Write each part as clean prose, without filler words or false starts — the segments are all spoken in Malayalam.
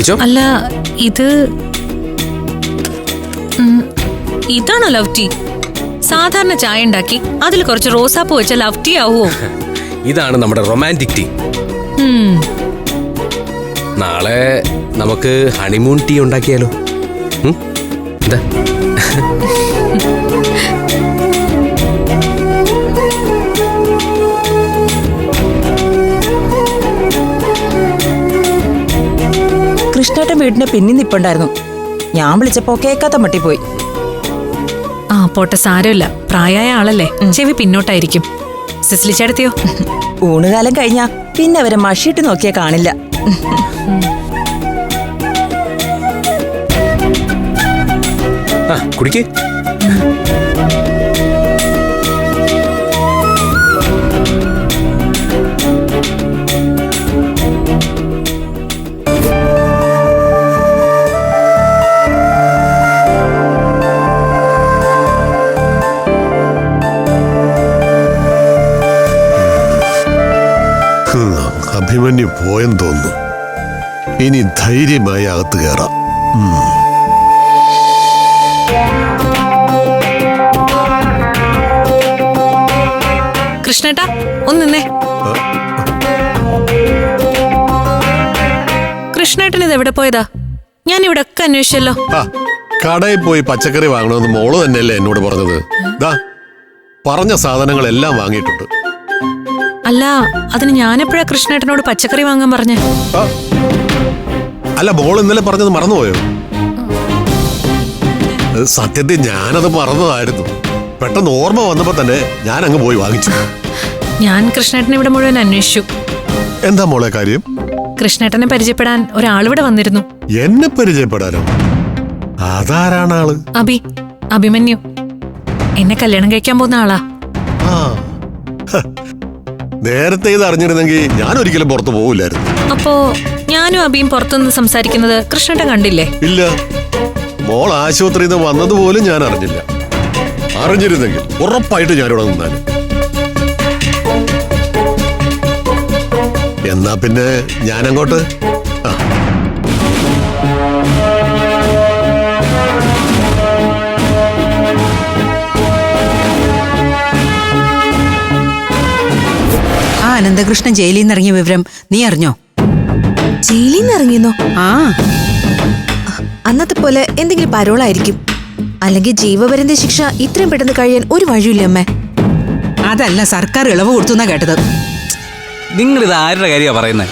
കുടിച്ചോ. അല്ല ഇത് ഇതാണോ ലവ് ടീ? സാധാരണ ചായ ഉണ്ടാക്കി അതിൽ കുറച്ച് റോസാപ്പൂ വെച്ച ലവ് ടീ ആവുമോ? ഇതാണ് നമ്മുടെ റൊമാൻറ്റിക് ടീ. നാളെ നമുക്ക് ഹണിമൂൺ ടീ ഉണ്ടാക്കിയാലോ? എന്താ? കൃഷ്ണേട്ടൻ വീടിന്റെ പിന്നിൽ നിപ്പുണ്ടായിരുന്നു. ഞാൻ വിളിച്ചപ്പോ കേൾക്കാത്ത മട്ടിപ്പോയി. ആ പോട്ടെ, സാരമില്ല. പ്രായമായ ആളല്ലേ, ചെവി പിന്നോട്ടായിരിക്കും. സിസ്ലി ചേട്ടത്തിയോ? ഊണുകാലം കഴിഞ്ഞാ പിന്നെ അവരെ മഷിയിട്ട് നോക്കിയാ കാണില്ല. കുടിക്കേ. അഭിമന്യു പോയെന്ന് തോന്നുന്നു. ഇനി ധൈര്യമായി അകത്ത് കയറാം. കൃഷ്ണേട്ടാ ഒന്ന് നിന്നേ. കൃഷ്ണേട്ടൻ ഇത് എവിടെ പോയതാ? ഞാൻ ഇവിടെ ഒക്കെ അന്വേഷിച്ചല്ലോ. കടയിൽ പോയി പച്ചക്കറി വാങ്ങണമെന്ന് മോള് തന്നെയല്ലേ എന്നോട് പറഞ്ഞത്? പറഞ്ഞ സാധനങ്ങളെല്ലാം വാങ്ങിയിട്ടുണ്ട്. അല്ല, അതിന് ഞാനെപ്പോഴാ കൃഷ്ണേട്ടനോട് പച്ചക്കറി വാങ്ങാൻ പറഞ്ഞേ? അല്ല, മോൾ ഇന്നലെ പറഞ്ഞത് മറന്നുപോയോ? സത്യത്തിൽ ഞാനത് മറന്നതായിരുന്നു. പെട്ടെന്ന് ഓർമ്മ വന്നപ്പോ തന്നെ ഞാൻ അങ്ങ് പോയി വാങ്ങിച്ചു. ഞാൻ കൃഷ്ണേട്ടനെ ഇവിടെ മുഴുവൻ അന്വേഷിച്ചു. എന്താ മോളെ കാര്യം? കൃഷ്ണേട്ടനെ പരിചയപ്പെടാൻ ഒരാളിവിടെ വന്നിരുന്നു. എന്നെ പരിചയപ്പെടാനോ? അതാരാണ് ആള്? അഭിമന്യു. എന്നെ കല്യാണം കഴിക്കാൻ പോകുന്ന ആളാ. നേരത്തെ ഇത് അറിഞ്ഞിരുന്നെങ്കിൽ ഞാൻ ഒരിക്കലും പുറത്തു പോവില്ലായിരുന്നു. അപ്പോ ഞാനും അഭിയും പുറത്തുനിന്ന് സംസാരിക്കുന്നത് കൃഷ്ണേട്ടൻ കണ്ടില്ലേ? ഇല്ല, മോൾ ആശുപത്രിയിൽ നിന്ന് വന്നതുപോലും ഞാൻ അറിഞ്ഞില്ല. അറിഞ്ഞിരുന്നെങ്കിൽ ഉറപ്പായിട്ട് ഞാനിവിടെ നിന്നാലും. എന്നാ പിന്നെ ഞാനങ്ങോട്ട്. അനന്തകൃഷ്ണൻ ജയിലിൽ നിന്ന് ഇറങ്ങിയ വിവരം നീ അറിഞ്ഞോ? ജയിലിൽ നിന്ന് ഇറങ്ങിയെന്നോ? അന്നത്തെ പോലെ എന്തെങ്കിലും പരോളായിരിക്കും. അല്ലെങ്കിൽ ജീവപര്യന്ത ശിക്ഷ ഇത്രയും പെട്ടെന്ന് കഴിയാൻ ഒരു വഴിയില്ല അമ്മേ. അതല്ല, സർക്കാർ ഇളവ് കൊടുത്തുന്നാ കേട്ടത്. നിങ്ങൾ ഇത് ആരുടെ കാര്യമാണ് പറയുന്നത്?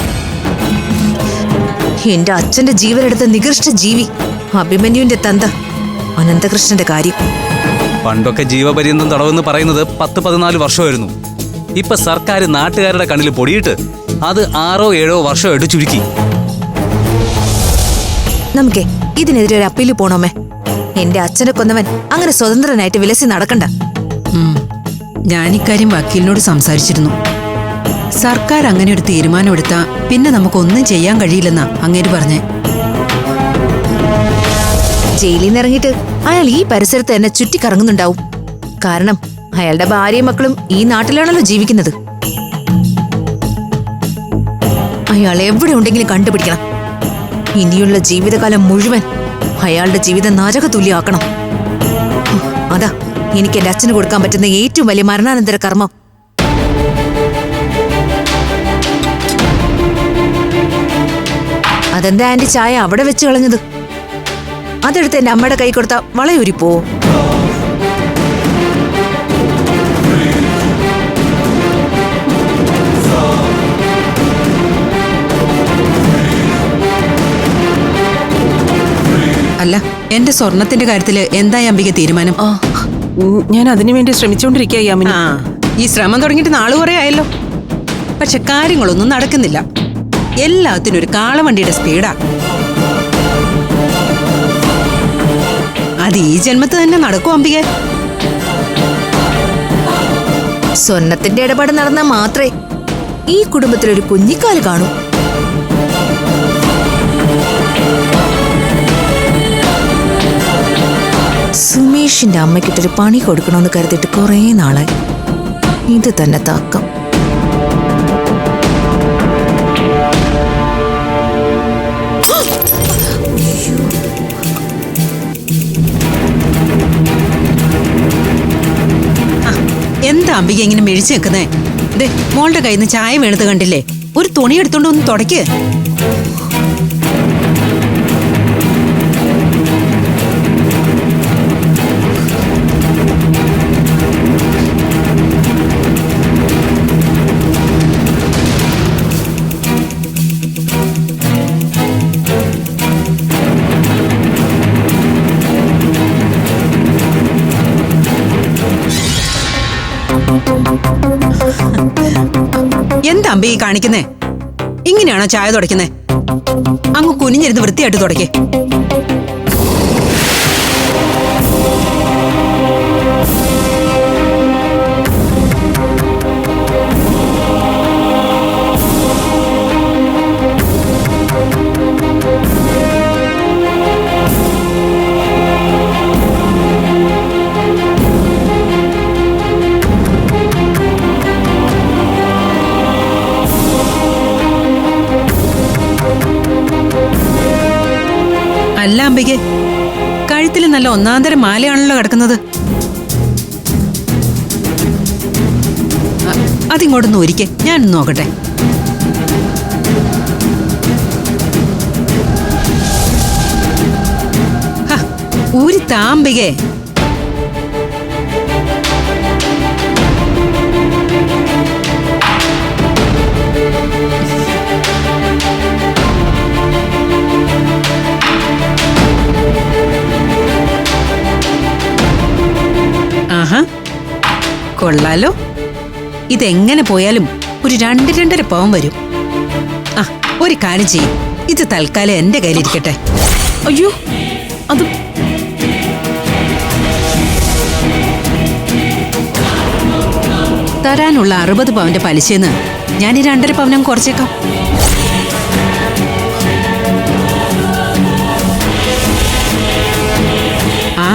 എന്റെ അച്ഛന്റെ ജീവനെടുത്ത നികൃഷ്ട ജീവി അഭിമന്യുവിന്റെ തന്ത അനന്തകൃഷ്ണന്റെ കാര്യം. പണ്ടൊക്കെ ജീവപര്യന്തം തടവെന്ന് പറയുന്നത് 10-14 വർഷമായിരുന്നു. ഇപ്പൊ സർക്കാർ നാട്ടുകാരുടെ കണ്ണിൽ പൊടിയിട്ട് അത് 6-7 വർഷമായിട്ട് ചുരുക്കി. നമുക്കേ ഇതിനെതിരെ ഒരു അപ്പീല് പോണോമേ. എന്റെ അച്ഛനെ കൊന്നവൻ അങ്ങനെ സ്വതന്ത്രനായിട്ട് വിലസി നടക്കണ്ട. ഞാനിക്കാര്യം വക്കീലിനോട് സംസാരിച്ചിരുന്നു. സർക്കാർ അങ്ങനെ ഒരു തീരുമാനമെടുത്താ പിന്നെ നമുക്കൊന്നും ചെയ്യാൻ കഴിയില്ലെന്നാ അങ്ങേര് പറഞ്ഞേ. ജയിലിൽ നിന്ന് ഇറങ്ങിയിട്ട് അയാൾ ഈ പരിസരത്ത് തന്നെ ചുറ്റിക്കറങ്ങുന്നുണ്ടാവും. കാരണം അയാളുടെ ഭാര്യയും മക്കളും ഈ നാട്ടിലാണല്ലോ ജീവിക്കുന്നത്. അയാൾ എവിടെ ഉണ്ടെങ്കിലും കണ്ടുപിടിക്കണം. ഇനിയുള്ള ജീവിതകാലം മുഴുവൻ അയാളുടെ ജീവിതം നരകതുല്യമാക്കണം. അതാ എനിക്ക് എന്റെ അച്ഛന് കൊടുക്കാൻ പറ്റുന്ന ഏറ്റവും വലിയ മരണാനന്തര കർമ്മം. അതെന്താ ആന്റി ചായ അവിടെ വെച്ച് കളഞ്ഞത്? അതെടുത്ത് എന്റെ അമ്മയുടെ കൈ കൊടുത്ത വളയൂരിപ്പോ? അല്ല, എന്റെ സ്വർണത്തിന്റെ കാര്യത്തില് എന്തായി അംബിക തീരുമാനം? ഞാൻ അതിനുവേണ്ടി ശ്രമിച്ചുകൊണ്ടിരിക്കുക. ഈ ശ്രമം തുടങ്ങിയിട്ട് നാള് കുറെ ആയല്ലോ. പക്ഷെ കാര്യങ്ങളൊന്നും നടക്കുന്നില്ല. എല്ലാത്തിനും ഒരു കാളവണ്ടിയുടെ സ്പീഡാ. അത് ഈ ജന്മത്ത് തന്നെ നടക്കും അംബിക. സ്വർണത്തിന്റെ ഇടപാട് നടന്നാൽ മാത്രമേ ഈ കുടുംബത്തിലൊരു കുഞ്ഞിക്കാല് കാണൂ. സുമേഷിന്റെ അമ്മയ്ക്കിട്ടൊരു പണി കൊടുക്കണമെന്ന് കരുതിയിട്ട് കുറേ നാളായി. ഇത് തന്നെ തക്കം. എന്താ അംബിക ഇങ്ങനെ മെഴിച്ചു നിൽക്കുന്നേ? ദേ മോളുടെ കയ്യിൽ നിന്ന് ചായ വീണത് കണ്ടില്ലേ? ഒരു തുണി എടുത്തോണ്ട് ഒന്ന് തുടയ്ക്ക്. എന്താ അമ്പി ഈ കാണിക്കുന്നേ? ഇങ്ങനെയാണോ ചായ തുടയ്ക്കുന്നേ? അങ്ങ് കുനിഞ്ഞിരുന്ന് വൃത്തിയായിട്ട് തുടയ്ക്കേ. അല്ല അംബികെ, കഴുത്തിൽ നല്ല ഒന്നാന്തരം മാലയാണല്ലോ കിടക്കുന്നത്. അതിങ്ങോട്ടൊന്ന് ഒരിക്കേ, ഞാനൊന്ന് നോക്കട്ടെ. ഊരി താമ്പികെ. ആഹാ, കൊള്ളാലോ. ഇതെങ്ങനെ പോയാലും ഒരു 2-2.5 പവൻ വരും. ആ, ഒരു കാര്യം ചെയ്യും, ഇത് തൽക്കാലം എന്റെ കയ്യിലിരിക്കട്ടെ. അയ്യോ, അത് തരാനുള്ള 60 പവന്റെ പലിശന്ന് ഞാൻ ഈ 2.5 പവനം കുറച്ചേക്കാം. ആ,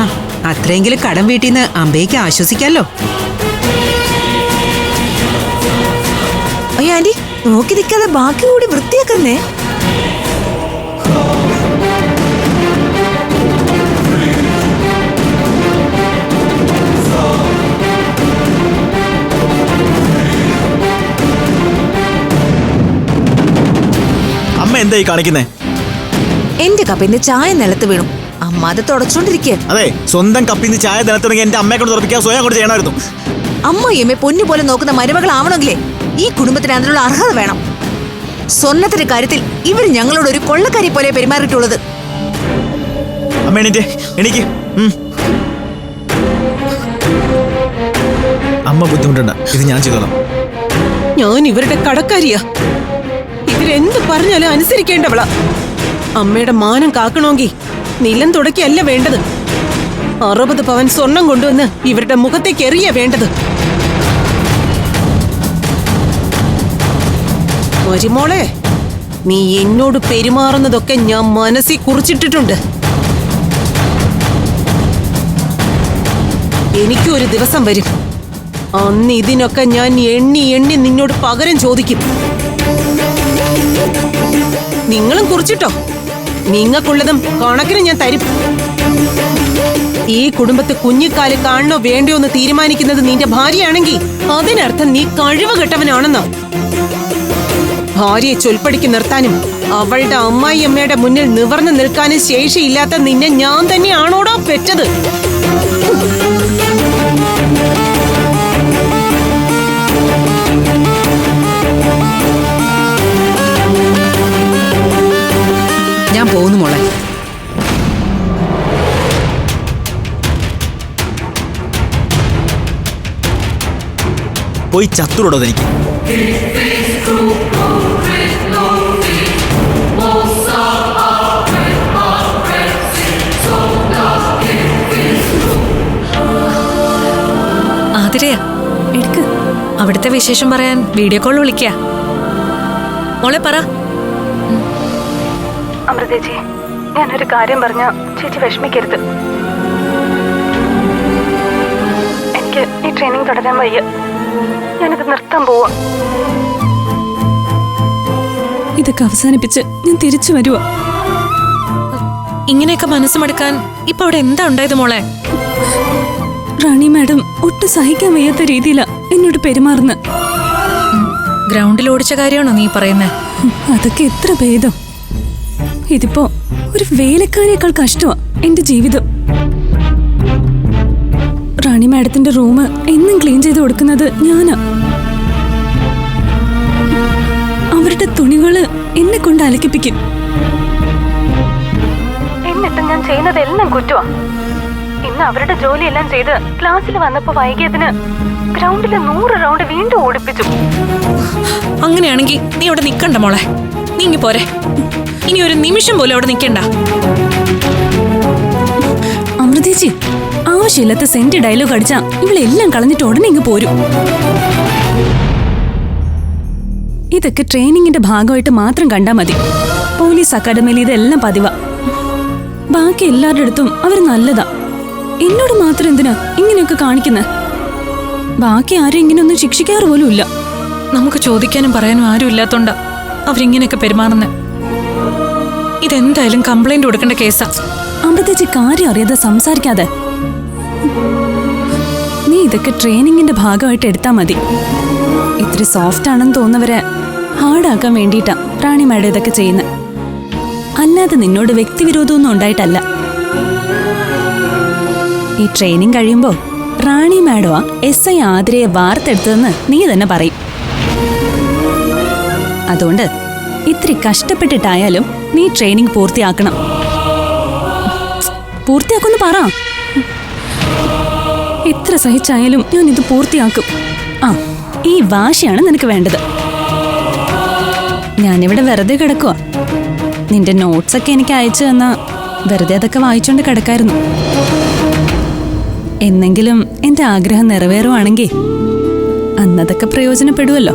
അത്രയെങ്കിലും കടം വീട്ടിൽ നിന്ന് അമ്പയ്ക്ക് ആശ്വസിക്കാമല്ലോ. അയ്യോ ആന്റി, നോക്കി നിൽക്കാതെ ബാക്കി കൂടി വൃത്തിയാക്കുന്നേ. അമ്മ എന്തായി കാണിക്കുന്നേ? എന്റെ കപ്പിന്ന് ചായ നിലത്ത് വീണു. അമ്മ അത് തുടച്ചോണ്ടിരിക്കുക. അതെ, സ്വന്തം കപ്പിന്ന് ചായ നിലത്തിറങ്ങി എന്റെ അമ്മയെ കൊണ്ട് തുറപ്പിക്കാൻ സ്വയം കൊണ്ട് ചെയ്യണമായിരുന്നു. അമ്മയമ്മയെ പൊന്നു പോലെ നോക്കുന്ന മരുമകളാവണമെങ്കിലേ ഈ കുടുംബത്തിന് അതിനുള്ള അർഹത വേണം. സ്വർണത്തിന്റെ കാര്യത്തിൽ ഇവർ ഞങ്ങളോട് ഒരു കൊള്ളക്കാരി പോലെ പെരുമാറിയിട്ടുള്ളത്. അമ്മ എണീറ്റേ, എനിക്ക് അമ്മ ബുദ്ധിമുട്ടുണ്ട്, ഇത് ഞാൻ ചെയ്തോളാം. ഞാൻ ഇവരുടെ കടക്കാരിയാ. ഇവരെന്ത് പറഞ്ഞാലും അനുസരിക്കേണ്ടവളാ. അമ്മയുടെ മാനം കാക്കണമെങ്കിൽ നിലം തുടക്കിയല്ല വേണ്ടത്, 60 പവൻ സ്വർണം കൊണ്ടുവന്ന് ഇവരുടെ മുഖത്തേക്ക് എറിയ വേണ്ടത്. മരുമോളെ, നീ എന്നോട് പെരുമാറുന്നതൊക്കെ ഞാൻ മനസ്സിൽ കുറിച്ചിട്ടിട്ടുണ്ട്. എനിക്കും ഒരു ദിവസം വരും, അന്ന് ഇതിനൊക്കെ ഞാൻ എണ്ണി എണ്ണി നിന്നോട് പകരം ചോദിക്കും. നിങ്ങളും കുറിച്ചിട്ടോ, നിങ്ങൾക്കുള്ളതും കണക്കിന് ഞാൻ തരും. ഈ കുടുംബത്തെ കുഞ്ഞിക്കാല് കാണണോ വേണ്ടയോ എന്ന് തീരുമാനിക്കുന്നത് നിന്റെ ഭാര്യയാണെങ്കിൽ അതിനർത്ഥം നീ കഴിവ് കെട്ടവനാണെന്നാ. ഭാര്യയെ ചൊൽപ്പടിക്ക് നിർത്താനും അവളുടെ അമ്മായിയമ്മയുടെ മുന്നിൽ നിവർന്നു നിൽക്കാനും ശേഷിയില്ലാത്ത നിന്നെ ഞാൻ തന്നെയാണോടാ പെറ്റത്? ഞാൻ പോകുന്നു മോളെ. പോയി ചത്തുടോ എനിക്ക്. ആതിരയാ, എടുക്ക്. അവിടുത്തെ വിശേഷം പറയാൻ വീഡിയോ കോൾ വിളിക്കുക. മോളെ പറ. അമൃതേച്ചി, ഞാനൊരു കാര്യം പറഞ്ഞ ചേച്ചി വിഷമിക്കരുത്. എനിക്ക് ഈ ട്രെയിനിങ് തുടരാൻ വയ്യ. ഞാനിത് നിർത്താൻ പോവാ. ഇതൊക്കെ അവസാനിപ്പിച്ച് ഞാൻ തിരിച്ചു വരുവാ. ഇങ്ങനെയൊക്കെ മനസ്സുമെടുക്കാൻ ഇപ്പൊ അവിടെ എന്താ ഉണ്ടായത് മോളെ? റാണി മാഡം ഒട്ടും സഹിക്കാൻ വയ്യാത്ത രീതിയിലാ എന്നോട് പെരുമാറുന്നത്. ഗ്രൗണ്ടിൽ ഓടിച്ച കാര്യമാണോ നീ പറയുന്നേ? അതൊക്കെ എത്ര ഭേദം. ഇതിപ്പോ ഒരു വേലക്കാരേക്കാൾ കഷ്ടമാ എന്റെ ജീവിതം. റാണി മാഡത്തിന്റെ റൂം എന്നും ക്ലീൻ ചെയ്ത് കൊടുക്കുന്നത് ഞാനാ. അവരുടെ തുണികള് എന്നെ കൊണ്ട് അലക്കിപ്പിക്കും. എന്നിട്ട് ഞാൻ ചെയ്യുന്നതെല്ലാം കുറ്റമാ. ഇന്ന് അവരുടെ ജോലിയെല്ലാം ചെയ്ത് ക്ലാസ്സിൽ വന്നപ്പോ വൈകിയതിന് ഗ്രൗണ്ടിൽ 100 റൗണ്ട് വീണ്ടും ഓടിപ്പിച്ചു. അങ്ങനെയാണെങ്കിൽ നീ അവിടെ നിക്കണ്ട മോളെ, നീ ഇങ്ങി പോരെ. ഇനി ഒരു നിമിഷം പോലും അവിടെ നിക്കണ്ട. അമൃതേച്ചി, ആവശ്യമില്ലാത്ത സെന്റ് ഡയലോഗ് അടിച്ചാ ഇവളെല്ലാം കളഞ്ഞിട്ട് ഉടനെ ഇങ്ങ് പോരും. ഇതൊക്കെ ട്രെയിനിങ്ങിന്റെ ഭാഗമായിട്ട് മാത്രം കണ്ടാ മതി. പോലീസ് അക്കാഡമിയിൽ ഇതെല്ലാം പതിവാ. ബാക്കി എല്ലാവരുടെ അടുത്തും അവർ നല്ലതാ. എന്നോട് മാത്രം എന്തിനാ ഇങ്ങനെയൊക്കെ കാണിക്കുന്നത്? ബാക്കി ആരും ഇങ്ങനെയൊന്നും ശിക്ഷിക്കാറ് പോലും ഇല്ല. നമുക്ക് ചോദിക്കാനും പറയാനും ആരും ഇല്ലാത്തോണ്ടാ അവരിങ്ങനെയൊക്കെ പെരുമാറുന്നേ. ഇതെന്തായാലും കംപ്ലൈന്റ് കൊടുക്കേണ്ട കേസാ. അമൃതേച്ചി കാര്യം അറിയാതെ സംസാരിക്കാതെ. നീ ഇതൊക്കെ ട്രെയിനിങ്ങിന്റെ ഭാഗമായിട്ട് എടുത്താ മതി. ഇത്തിരി സോഫ്റ്റ് ആണെന്ന് തോന്നുന്നവരെ ഹാർഡാക്കാൻ വേണ്ടിയിട്ടാ റാണി മാഡം ഇതൊക്കെ ചെയ്യുന്നത്. അല്ലാതെ നിന്നോട് വ്യക്തിവിരോധമൊന്നും ഉണ്ടായിട്ടല്ല. ഈ ട്രെയിനിങ് കഴിയുമ്പോ റാണി മാഡമാ SI ആതിരയെ വാർത്തെടുത്തതെന്ന് നീ തന്നെ പറയും. അതുകൊണ്ട് ഇത്തിരി കഷ്ടപ്പെട്ടിട്ടായാലും നീ ട്രെയിനിങ് പൂർത്തിയാക്കണം. പൂർത്തിയാക്കുമെന്ന് പറ. എത്ര സഹിച്ചായാലും ഞാൻ ഇത് പൂർത്തിയാക്കും. ഈ വാശിയാണ് നിനക്ക് വേണ്ടത്. ഞാനിവിടെ വെറുതെ കിടക്കുക. നിന്റെ നോട്ട്സൊക്കെ എനിക്ക് അയച്ചു തന്നാ വെറുതെ അതൊക്കെ വായിച്ചോണ്ട് കിടക്കായിരുന്നു. എന്നെങ്കിലും എന്റെ ആഗ്രഹം നിറവേറുവാണെങ്കിൽ അന്നതൊക്കെ പ്രയോജനപ്പെടുമല്ലോ.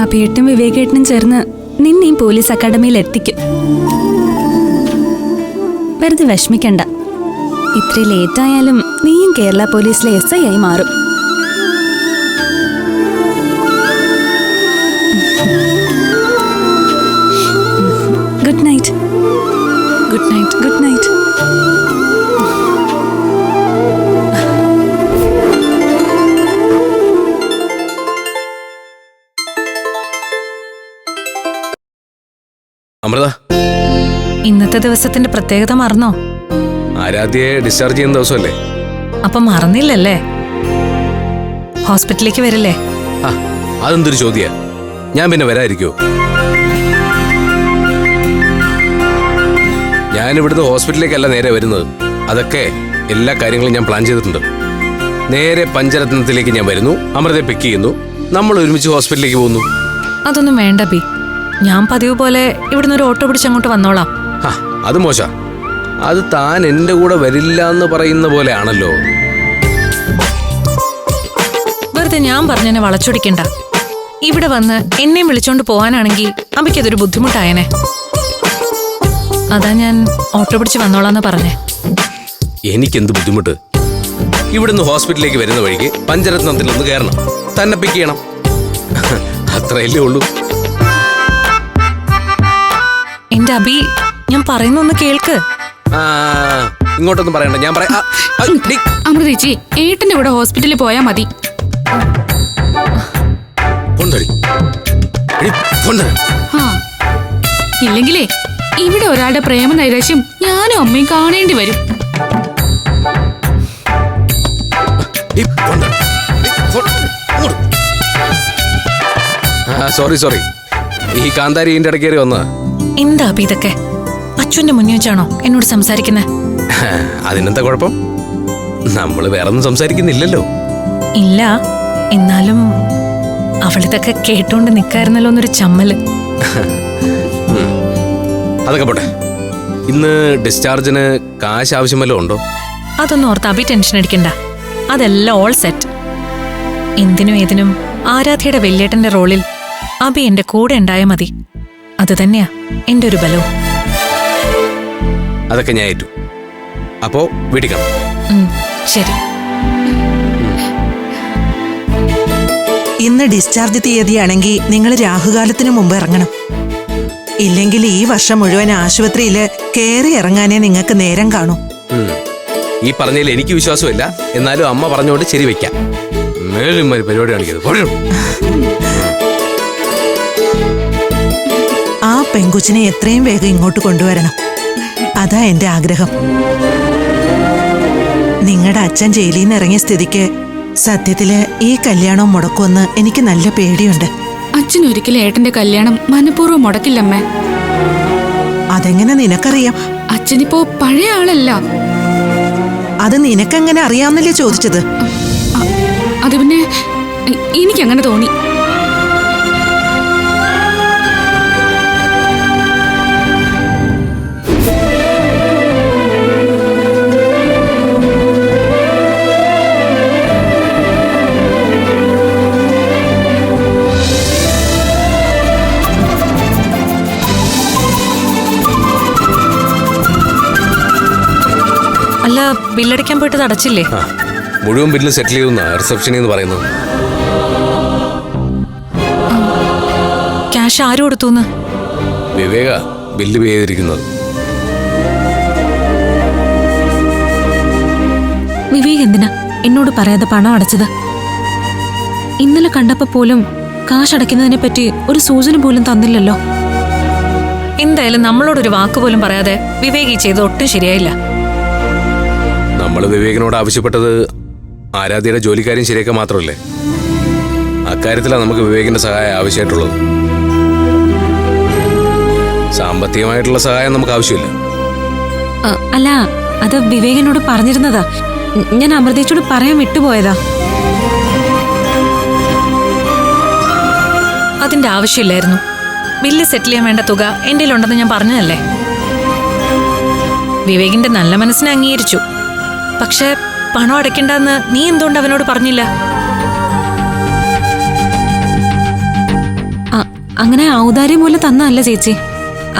അഭിയേട്ടനും വിവേകേട്ടനും ചേർന്ന് നിന്നെയും പോലീസ് അക്കാഡമിയിൽ എത്തിക്കും. വെറുതെ വിഷമിക്കണ്ട. ഇത്ര ലേറ്റായാലും നീയും കേരള പോലീസിലെ SI ആയി മാറും. Good night. Good night. Good night. Amrita, ഇന്നത്തെ ദിവസത്തിന്റെ പ്രത്യേകത മറന്നോ? ആരാധ്യയെ ഡിസ്ചാർജ് ചെയ്യുന്ന ദിവസമല്ലേ? അപ്പൊ മറന്നില്ലല്ലേ? ഹോസ്പിറ്റലിലേക്ക് വരില്ലേ? അതെന്തൊരു ചോദ്യ. ഞാൻ പിന്നെ വരാതിരിക്കോ? ഞാൻ ഇവിടുന്ന് ഹോസ്പിറ്റലിലേക്കല്ല നേരെ വരുന്നത്. അതൊക്കെ എല്ലാ കാര്യങ്ങളും ഞാൻ പ്ലാൻ ചെയ്തിട്ടുണ്ട്. നേരെ പഞ്ചരത്നത്തിലേക്ക് ഞാൻ വരുന്നു, അമൃതയെ പിക്ക് ചെയ്യുന്നു, നമ്മൾ ഒരുമിച്ച് ഹോസ്പിറ്റലിലേക്ക് പോകുന്നു. അതൊന്നും വേണ്ട ബി. ഞാൻ പതിവ് പോലെ ഇവിടുന്ന് ഒരു ഓട്ടോ പിടിച്ച് അങ്ങോട്ട് വന്നോളാം. അത് മോശ. അത് താൻ എന്റെ കൂടെ വരില്ല എന്ന് പറയുന്ന പോലെ ആണല്ലോ. വെറുതെ ഞാൻ പറഞ്ഞെന്നെ വളച്ചൊടിക്കണ്ട. ഇവിടെ വന്ന് എന്നെയും വിളിച്ചോണ്ട് പോവാനാണെങ്കിൽ അമ്മയ്ക്കതൊരു ബുദ്ധിമുട്ടായനെ. അതാ ഞാൻ ഓട്ടോ പിടിച്ച് വന്നോളാന്ന് പറഞ്ഞേ. എനിക്കെന്ത് ബുദ്ധിമുട്ട്? ഇവിടുന്ന് ഹോസ്പിറ്റലിലേക്ക് വരുന്ന വഴിക്ക് പഞ്ചരത്നത്തിൽ ഒന്ന് കയറണം, തന്നെ പിക്ക് ചെയ്യണം. അത്രയല്ലേ ഉള്ളൂ. എന്റെ അബി, ഞാൻ പറയുന്നൊന്ന് കേൾക്ക്. ഇങ്ങോട്ടൊന്നും പറയണ്ട, ഞാൻ പറയാം. അമൃതേച്ചി, ഏട്ടന്റെ കൂടെ ഹോസ്പിറ്റലിൽ പോയാ മതി. ഇല്ലെങ്കിലേ ഇവിടെ ഒരാളുടെ പ്രേമ നൈരാശ്യം ഞാനും അമ്മയും കാണേണ്ടി വരും. സോറി, ഈ കാന്താരി ഇതിന്റെ ഇടയ്ക്ക് കയറി വന്നതാ. എന്താ അബി ഇതൊക്കെ? അച്ഛന്റെ മുന്നിൽ വെച്ചാണോ എന്നോട് സംസാരിക്കുന്നത്? അതിനെന്താ കുഴപ്പം? നമ്മള് വേറൊന്നും സംസാരിക്കുന്നില്ലല്ലോ. ഇല്ല, എന്നാലും അവളിതൊക്കെ കേട്ടോണ്ട് നിക്കായിരുന്നല്ലോ എന്നൊരു ചമ്മല്. അതൊക്കെ പോട്ടെ. ഇന്ന് ഡിസ്ചാർജിന് കാശ് ആവശ്യം വല്ലതും ഉണ്ടോ? അതൊന്നും ഓർത്ത് അബി ടെൻഷൻ അടിക്കണ്ട. അതെല്ലാം ഓൾ സെറ്റ്. എന്തിനും ഏതിനും ആരാധ്യയുടെ വല്യേട്ടന്റെ റോളിൽ അബി എന്റെ കൂടെ ഉണ്ടായാൽ മതി. അത് തന്നെയാ എന്റെ ഒരു ബലവും. അതൊക്കെ ഞാൻ ഏറ്റു. അപ്പോ വീട്ടിൽ കാണാം. ശരി. ഇന്ന് ഡിസ്ചാർജ് തീയതിയാണെങ്കിൽ നിങ്ങൾ രാഹുകാലത്തിന് മുമ്പ് ഇറങ്ങണം. ഇല്ലെങ്കിൽ ഈ വർഷം മുഴുവൻ ആശുപത്രിയില് കയറി ഇറങ്ങാനേ നിങ്ങൾക്ക് നേരം കാണൂ. ഈ പറഞ്ഞതിൽ എനിക്ക് വിശ്വാസമില്ല, എന്നാലും അമ്മ പറഞ്ഞുകൊണ്ട് ശരി വെക്കാം. മേലിന്മാര് പരിപാടി കാണിക്കുന്നത്. ആ പെങ്കുച്ചിനെ എത്രയും വേഗം ഇങ്ങോട്ട് കൊണ്ടുവരണം. അതാ എന്റെ ആഗ്രഹം. നിങ്ങളുടെ അച്ഛൻ ജയിലിൽ നിന്ന് ഇറങ്ങിയ സ്ഥിതിക്ക് സത്യത്തില് ഈ കല്യാണം മുടക്കുമെന്ന് എനിക്ക് നല്ല പേടിയുണ്ട്. അച്ഛൻ ഒരിക്കലും ഏട്ടന്റെ കല്യാണം മനഃപൂർവ്വം മുടക്കില്ലമ്മേ. അതെങ്ങനെ നിനക്കറിയാം? അച്ഛനിപ്പോ പഴയ ആളല്ല. അത് നിനക്കെങ്ങനെ അറിയാമെന്നല്ലേ ചോദിച്ചത്? അത് പിന്നെ എനിക്കങ്ങനെ തോന്നി. അല്ല, ബില്ലടയ്ക്കാൻ പോയിട്ട് അടച്ചില്ലേ? മുഴുവൻ ബില്ല് സെറ്റിൽ ചെയ്യുന്ന റിസപ്ഷനിൽ എന്ന് പറയുന്നത്. ക്യാഷ് ആരും കൊടുത്തുന്ന്? വിവേക ബില്ല് പേ ചെയ്തിരിക്കുന്നത്. വിവേക് എന്തിനാ എന്നോട് പറയാതെ പണം അടച്ചത്? ഇന്നലെ കണ്ടപ്പോ പോലും കാശ് അടയ്ക്കുന്നതിനെ പറ്റി ഒരു സൂചന പോലും തന്നില്ലല്ലോ. എന്തായാലും നമ്മളോടൊരു വാക്ക് പോലും പറയാതെ വിവേക് ഈ ചെയ്ത് ഒട്ടും ശരിയായില്ല. നമ്മൾ വിവേകിനോട് ആവശ്യപ്പെട്ടത് ആരാധ്യയുടെ ജോലിക്കാര്യം ശരിയാക്കാൻ മാത്രമല്ലേ? അക്കാര്യത്തിലാണ് നമുക്ക് വിവേകിന്റെ സഹായം ആവശ്യമായിട്ടുള്ളത്. സാമ്പത്തികമായിട്ടുള്ള സഹായം നമുക്ക് ആവശ്യമില്ല. അല്ല, അത് വിവേകിനോട് പറഞ്ഞിരുന്നതാ. ഞാൻ അമൃതേച്ചോട് പറയാൻ വിട്ടുപോയതാ. അതിന്റെ ആവശ്യമില്ലായിരുന്നു. ബില്ല് സെറ്റിൽ ചെയ്യാൻ വേണ്ട തുക എന്റെ ഉണ്ടെന്ന് ഞാൻ പറഞ്ഞതല്ലേ. വിവേകിന്റെ നല്ല മനസ്സിനെ അംഗീകരിച്ചു. പക്ഷെ പണം അടയ്ക്കണ്ടെന്ന് നീ എന്തുകൊണ്ട് അവനോട് പറഞ്ഞില്ല? അങ്ങനെ ഔദാര്യം പോലെ തന്നല്ല ചേച്ചി.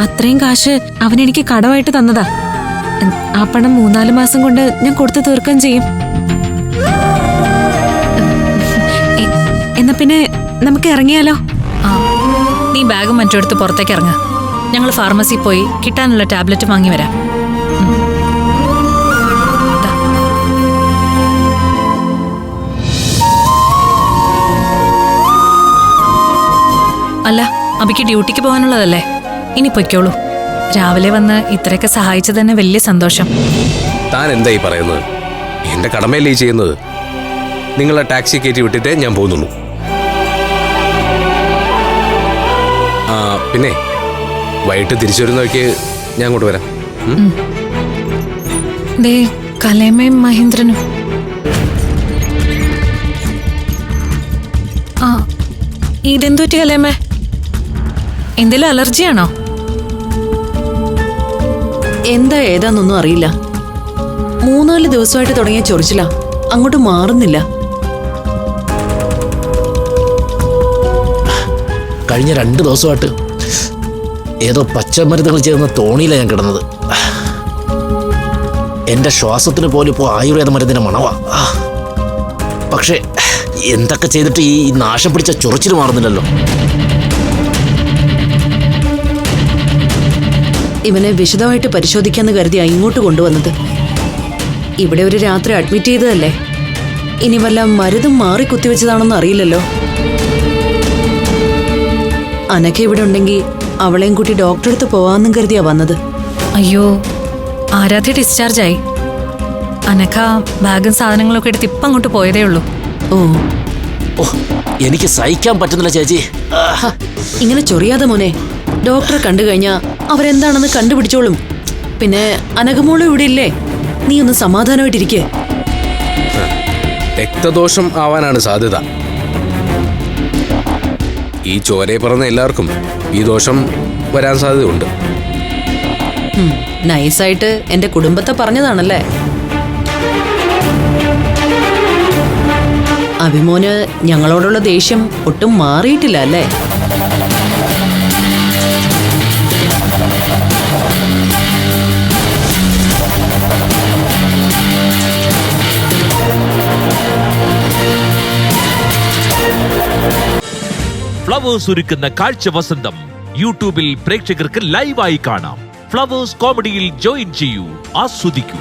അത്രയും കാശ് അവനെനിക്ക് കടമായിട്ട് തന്നതാ. ആ പണം 3-4 മാസം കൊണ്ട് ഞാൻ കൊടുത്തു തീർക്കാൻ ചെയ്യും. എന്നാ പിന്നെ നമുക്ക് ഇറങ്ങിയാലോ? നീ ബാഗും മറ്റും എടുത്ത് പുറത്തേക്ക് ഇറങ്ങ. ഞങ്ങൾ ഫാർമസിയിൽ പോയി കിട്ടാനുള്ള ടാബ്ലറ്റ് വാങ്ങി വരാം. അല്ല, അബിക്ക് ഡ്യൂട്ടിക്ക് പോകാനുള്ളതല്ലേ? ഇനി പൊയ്ക്കോളൂ. രാവിലെ വന്ന് ഇത്രയൊക്കെ സഹായിച്ചു തന്നെ വലിയ സന്തോഷം. താൻ എന്തായി പറയുന്നത്? എന്റെ കടമയല്ലേ ഈ ചെയ്യുന്നത്? നിങ്ങളെ ടാക്സി കയറ്റി വിട്ടിട്ടേ ഞാൻ പോകുന്നുള്ളൂ. പിന്നെ വൈകിട്ട് തിരിച്ചു വരുന്ന വഴിക്ക് ഞാൻ അങ്ങോട്ട് വരാം. ദേ കലേമയും മഹേന്ദ്രനും. ഇതെന്തു പറ്റി കലേമേ? എന്തെങ്കിലും അലർജിയാണോ? എന്താ ഏതാന്നൊന്നും അറിയില്ല. 3-4 ദിവസമായിട്ട് തുടങ്ങിയ ചൊറിച്ചില, അങ്ങോട്ട് മാറുന്നില്ല. കഴിഞ്ഞ 2 ദിവസമായിട്ട് ഏതോ പച്ചമരുന്നുകൾ ചേർന്ന തോണിയിലാണ് ഞാൻ കിടന്നത്. എന്റെ ശ്വാസത്തിന് പോലും ഇപ്പോൾ ആയുർവേദ മരുന്നിന്റെ മണവാ. പക്ഷേ എന്തൊക്കെ ചെയ്തിട്ട് ഈ നാശം പിടിച്ച ചൊറിച്ചിൽ മാറുന്നില്ലല്ലോ. ഇവനെ വിശദമായിട്ട് പരിശോധിക്കാന്ന് കരുതിയാ ഇങ്ങോട്ട് കൊണ്ടുവന്നത്. ഇവിടെ ഒരു രാത്രി അഡ്മിറ്റ് ചെയ്തതല്ലേ. ഇനി വല്ല മരുന്നും മാറി കുത്തിവെച്ചതാണെന്ന് അറിയില്ലല്ലോ. അനഘ ഇവിടെ ഉണ്ടെങ്കിൽ അവളെയും കൂട്ടി ഡോക്ടറെ അടുത്ത് പോവാന്നും കരുതിയാ വന്നത്. അയ്യോ, ആരാധ്യ ഡിസ്ചാർജ് ആയി. അനഘ ബാഗും സാധനങ്ങളൊക്കെ എടുത്ത് ഇപ്പം അങ്ങോട്ട് പോയതേ ഉള്ളൂ. ഓ, എനിക്ക് സഹിക്കാൻ പറ്റുന്നില്ല ചേച്ചി. ഇങ്ങനെ ചൊറിയാതെ മോനെ. ഡോക്ടറെ കണ്ടു കഴിഞ്ഞാ അവരെന്താണെന്ന് കണ്ടുപിടിച്ചോളും. പിന്നെ അനഘമോളും ഇവിടെ ഇല്ലേ? നീ ഒന്ന് സമാധാനമായിട്ടിരിക്കേ. രക്തദോഷം ആവാനാണ് സാധ്യത. ഈ ചോരയെ പറഞ്ഞ എല്ലാവർക്കും ഈ ദോഷം വരാൻ സാധ്യതയുണ്ട്. നൈസായിട്ട് എന്റെ കുടുംബത്തെ പറഞ്ഞതാണല്ലേ. അഭിമോന് ഞങ്ങളോടുള്ള ദേഷ്യം ഒട്ടും മാറിയിട്ടില്ല അല്ലേ? ഫ്ലവേഴ്സ് ഒരുക്കുന്ന കാഴ്ച വസന്തം യൂട്യൂബിൽ പ്രേക്ഷകർക്ക് ലൈവായി കാണാം. ഫ്ലവേഴ്സ് കോമഡിയിൽ ജോയിൻ ചെയ്യൂ, ആസ്വദിക്കൂ.